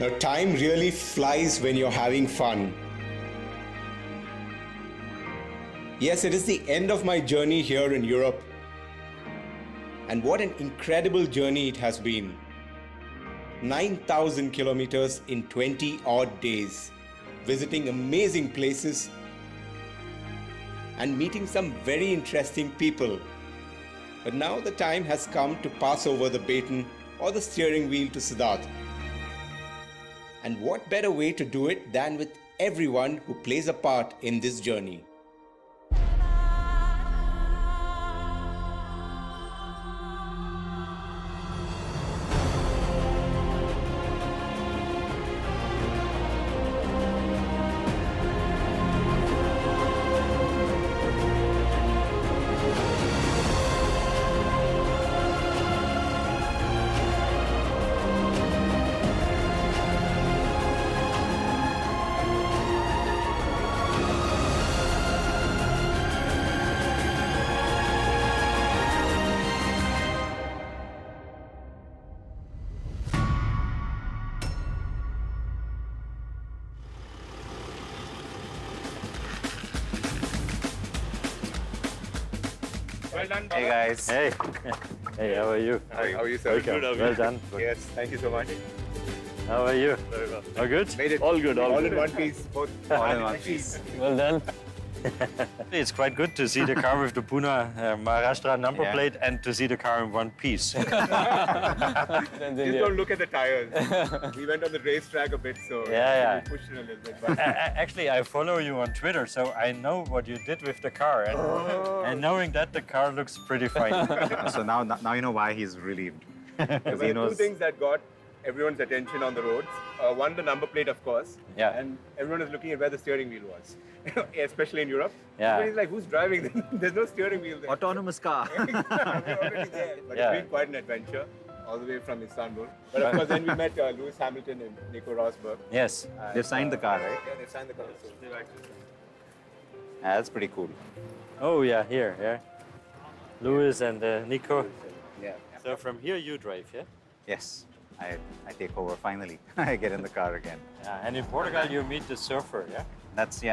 Now, time really flies when you're having fun. Yes, it is the end of my journey here in Europe. And what an incredible journey it has been. 9,000 kilometers in 20 odd days, visiting amazing places and meeting some very interesting people. But now the time has come to pass over the baton or the steering wheel to Siddharth. And what better way to do it than with everyone who plays a part in this journey. Well done, Hey guys. Hey. Hey, how are you? How are you, sir? Welcome. Good, Well done. Yes, thank you so much. How are you? Very well. All good? Made it All good, all all good. in one piece. Both all in one piece. Well done. It's quite good to see the car with the Pune Maharashtra number Yeah. plate and to see the car in one piece. Just don't look at the tires. We went on the racetrack a bit, so Yeah. we pushed it a little bit. But Actually, I follow you on Twitter, so I know what you did with the car. And knowing that, the car looks pretty fine. So now you know why he's relieved. Because there he were two knows. things that got everyone's attention on the roads. One, the number plate, of course. Yeah. And everyone is looking at where the steering wheel was, especially in Europe. Yeah. Everybody's like, who's driving? There's no steering wheel there. Autonomous car. We're already there. But Yeah. it's been quite an adventure, all the way from Istanbul. But of course, then we met Lewis Hamilton and Nico Rosberg. Yes. They've signed the car, right? Yeah, they signed the car. So they've actually signed. Yeah, that's pretty cool. Oh, yeah, here, yeah. Louis and Nico. Yeah. So from here you drive, yeah? Yes, I take over finally. I get in the car again. Yeah, and in Portugal you meet the surfer, yeah?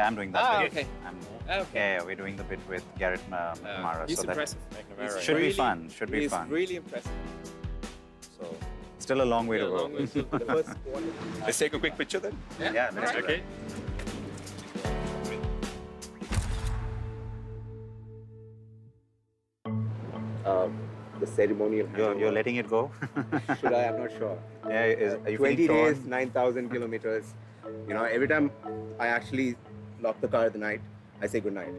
I'm doing that Ah, bit. okay. Yeah, we're doing the bit with Garrett Mara. He's so that impressive. McNamara, should yeah. be fun. Should be He's fun. really impressive. So still a long way to go. Long way to the first one. Let's take a quick picture then. Yeah, let's do Okay. The ceremonial. that. You're letting it go? Should I? I'm not sure. Yeah, are you 20 feeling torn? days, 9,000 kilometers. You know, every time I actually lock the car at the night, I say good night.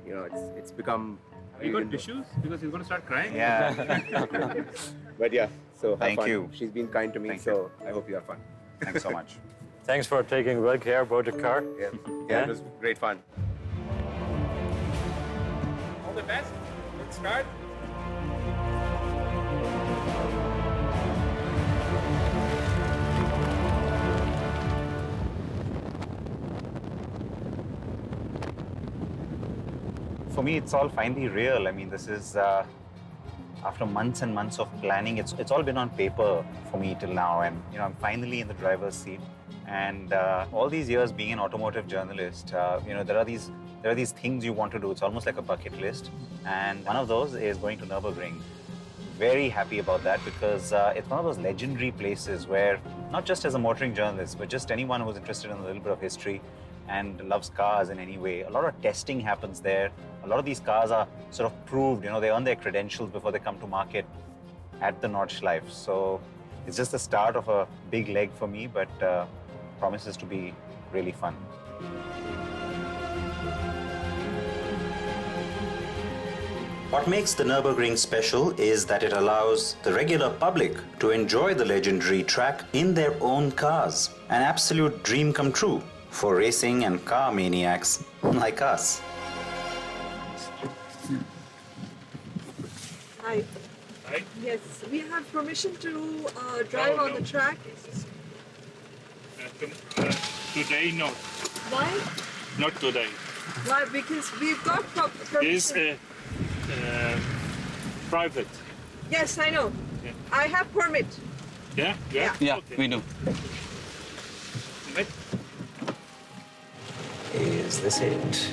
You know, it's become. Have you got tissues? Because he's going to start crying. Yeah. But yeah, so have Thank fun. you. She's been kind to me, Thank so I hope you have fun. Thanks so much. Thanks for taking well care about the car. Yeah, Yeah? it was great fun. All the best. Let's start. For me, it's all finally real. I mean, this is after months and months of planning. It's all been on paper for me till now, and I'm finally in the driver's seat. And all these years being an automotive journalist, there are these things you want to do. It's almost like a bucket list, and one of those is going to Nurburgring. Very happy about that because it's one of those legendary places where not just as a motoring journalist, but just anyone who's interested in a little bit of history and loves cars in any way. A lot of testing happens there. A lot of these cars are sort of proved, they earn their credentials before they come to market at the Nordschleife. So it's just the start of a big leg for me, but promises to be really fun. What makes the Nurburgring special is that it allows the regular public to enjoy the legendary track in their own cars. An absolute dream come true for racing and car maniacs like us. Hi. Right? Yes, we have permission to drive on the track. Today, no. Why? Not today. Why? Because we've got It's permission. private. Yes, I know. Yeah. I have permit. Yeah? Yeah. Yeah, Okay. we do. Is this it?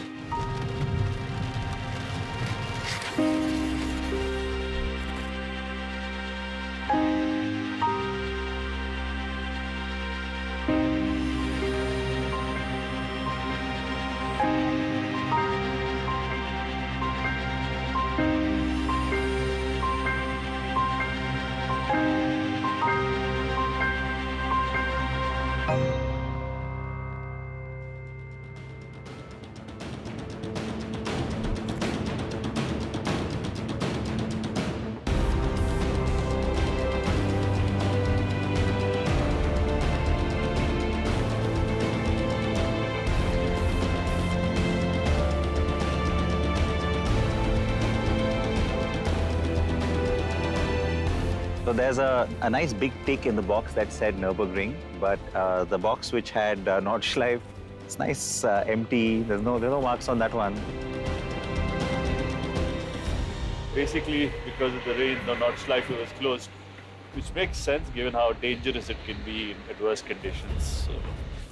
So there's a nice big tick in the box that said Nurburgring, but the box which had Nordschleife, it's nice empty. There's no marks on that one. Basically, because of the rain, the Nordschleife was closed, which makes sense given how dangerous it can be in adverse conditions. So,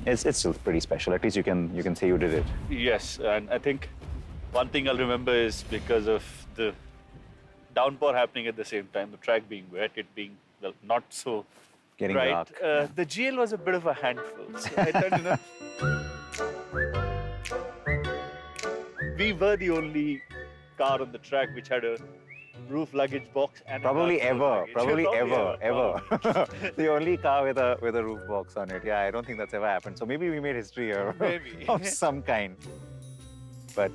It's still pretty special. At least you can say you did it. yes, and I think one thing I'll remember is because of the downpour happening at the same time, the track being wet, it being, well, not so Getting bright. dark. The GL was a bit of a handful. So I thought, we were the only car on the track which had a roof luggage box and Probably a car ever. full luggage. Probably ever. The only car with a roof box on it. Yeah, I don't think that's ever happened. So maybe we made history here Maybe. of some kind. But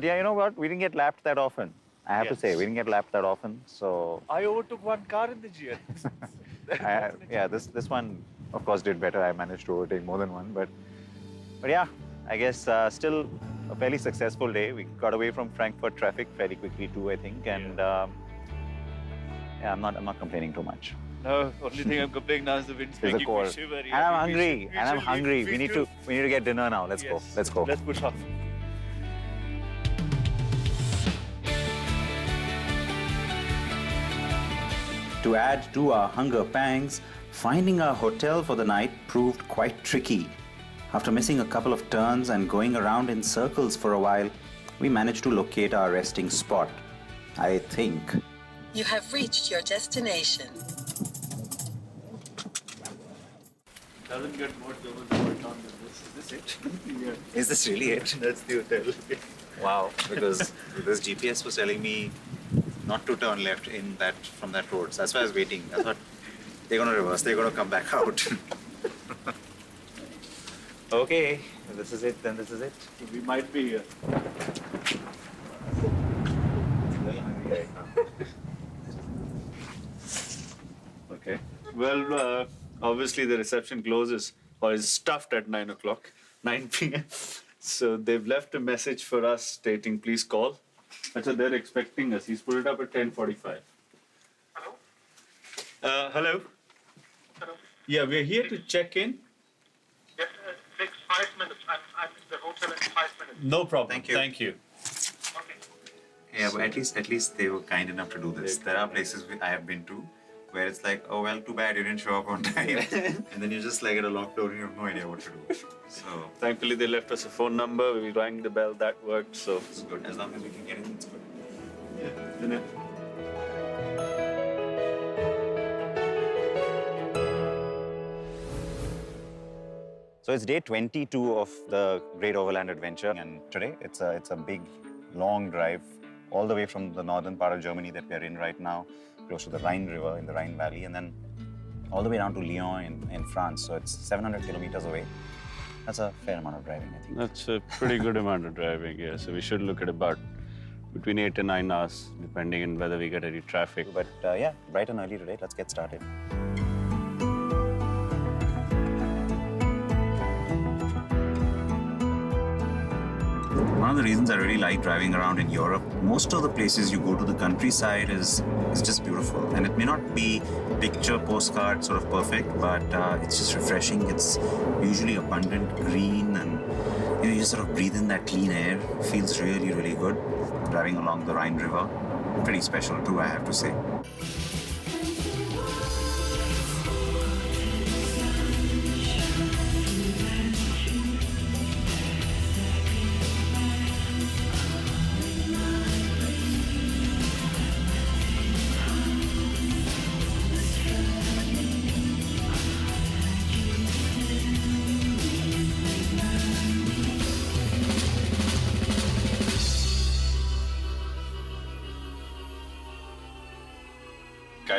yeah, you know what? We didn't get lapped that often. I have to say, we didn't get lapped that often. So I overtook one car in the GL. yeah, this one, of course, did better. I managed to overtake more than one. But yeah, I guess still a fairly successful day. We got away from Frankfurt traffic fairly quickly too, I think. And yeah, I'm not complaining too much. No, only thing I'm complaining now is the wind's There's a making cold. me shivery. And I'm hungry. We need to get dinner now. Let's go. Yes. Let's go. Let's push off. To add to our hunger pangs, finding our hotel for the night proved quite tricky. After missing a couple of turns and going around in circles for a while, we managed to locate our resting spot. I think. You have reached your destination. Doesn't get more double than this. Is this it? Yeah. Is this really it? That's the hotel. Wow, because this GPS was telling me not to turn left from that road. So that's why I was waiting. I thought they're gonna reverse. They're gonna come back out. Okay, if this is it, then this is it. We might be here. Okay. Well, obviously the reception closes or is stuffed at 9 o'clock, 9 p.m. So they've left a message for us stating, please call. That's what they're expecting us. He's put it up at 10:45. Hello? Hello? Hello? Yeah, we're here to check in. Yes, it takes 5 minutes. I'm in the hotel in 5 minutes. No problem. Thank you. Thank you. Okay. Yeah, but at least they were kind enough to do this. There are places I have been to where it's like, oh well, too bad you didn't show up on time, and then you're just like at a locked door and you have no idea what to do. So Thankfully, they left us a phone number. We rang the bell. That worked. So it's good as long as we can get in. It's good. yeah. So it's day 22 of the Great Overland Adventure, and today it's a big, long drive all the way from the northern part of Germany that we're in right now, close to the Rhine River in the Rhine Valley, and then all the way down to Lyon in France. So it's 700 kilometers away. That's a fair amount of driving, I think. That's a pretty good amount of driving, yeah. So we should look at about between 8 and 9 hours, depending on whether we get any traffic. But yeah, bright and early today. Let's get started. One of the reasons I really like driving around in Europe, most of the places you go to, the countryside is just beautiful. And it may not be picture postcard sort of perfect, but it's just refreshing. It's usually abundant green, and you just sort of breathe in that clean air. It feels really, really good. Driving along the Rhine River, pretty special too, I have to say.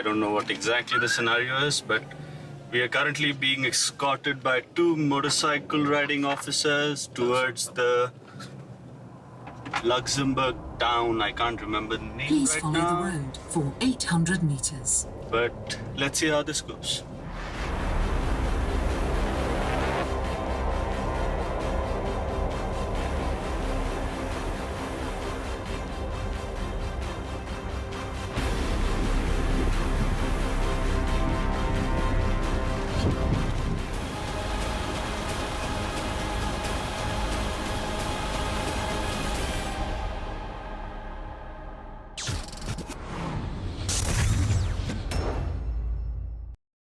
I don't know what exactly the scenario is, but we are currently being escorted by 2 motorcycle riding officers towards the Luxembourg town. I can't remember the name Please right follow now. the road for 800 meters. But let's see how this goes.